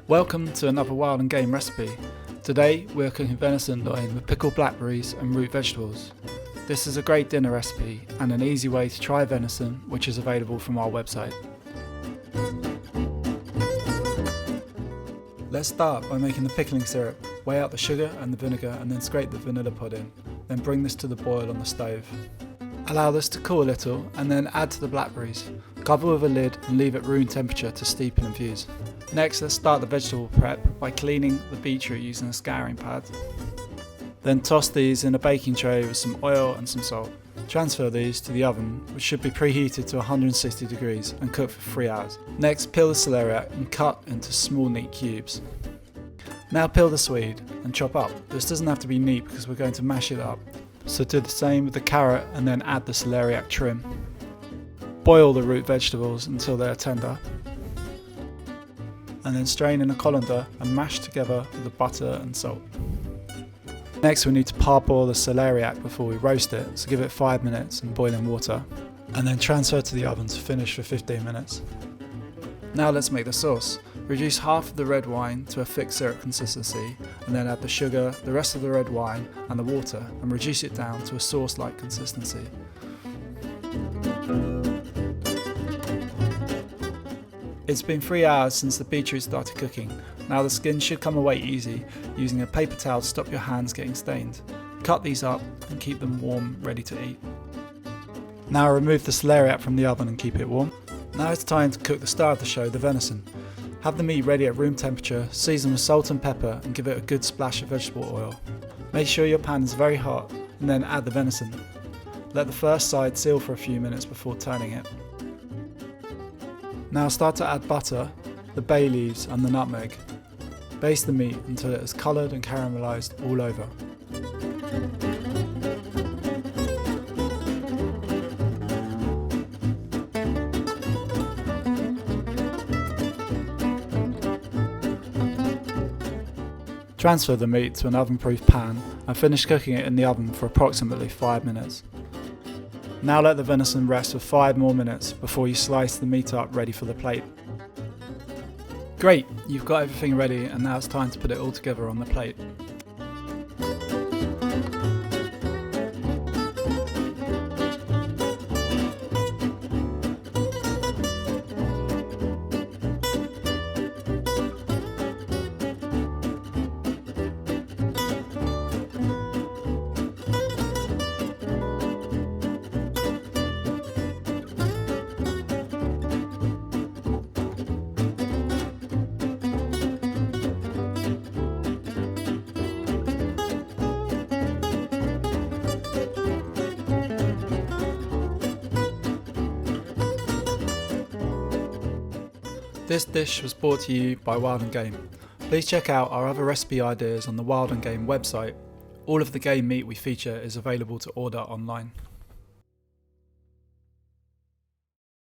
Welcome to another Wild and Game recipe. Today we're cooking venison loin with pickled blackberries and root vegetables. This is a great dinner recipe and an easy way to try venison, which is available from our website. Let's start by making the pickling syrup. Weigh out the sugar and the vinegar and then scrape the vanilla pod in. Then bring this to the boil on the stove. Allow this to cool a little and then add to the blackberries. Cover with a lid and leave at room temperature to steep and infuse. Next, let's start the vegetable prep by cleaning the beetroot using a scouring pad. Then toss these in a baking tray with some oil and some salt. Transfer these to the oven, which should be preheated to 160 degrees and cook for 3 hours. Next, peel the celeriac and cut into small neat cubes. Now peel the swede and chop up. This doesn't have to be neat because we're going to mash it up. So do the same with the carrot and then add the celeriac trim. Boil the root vegetables until they are tender. And then strain in a colander and mash together with the butter and salt. Next we need to parboil the celeriac before we roast it, so give it 5 minutes in boiling water. And then transfer to the oven to finish for 15 minutes. Now let's make the sauce. Reduce half of the red wine to a thick syrup consistency and then add the sugar, the rest of the red wine and the water and reduce it down to a sauce-like consistency. It's been 3 hours since the beetroot started cooking. Now the skin should come away easy, using a paper towel to stop your hands getting stained. Cut these up and keep them warm, ready to eat. Now remove the celeriac from the oven and keep it warm. Now it's time to cook the star of the show, the venison. Have the meat ready at room temperature, season with salt and pepper and give it a good splash of vegetable oil. Make sure your pan is very hot and then add the venison. Let the first side seal for a few minutes before turning it. Now start to add butter, the bay leaves and the nutmeg. Baste the meat until it is coloured and caramelised all over. Transfer the meat to an oven-proof pan and finish cooking it in the oven for approximately 5 minutes. Now let the venison rest for 5 more minutes before you slice the meat up ready for the plate. Great, you've got everything ready and now it's time to put it all together on the plate. This dish was brought to you by Wild and Game. Please check out our other recipe ideas on the Wild and Game website. All of the game meat we feature is available to order online.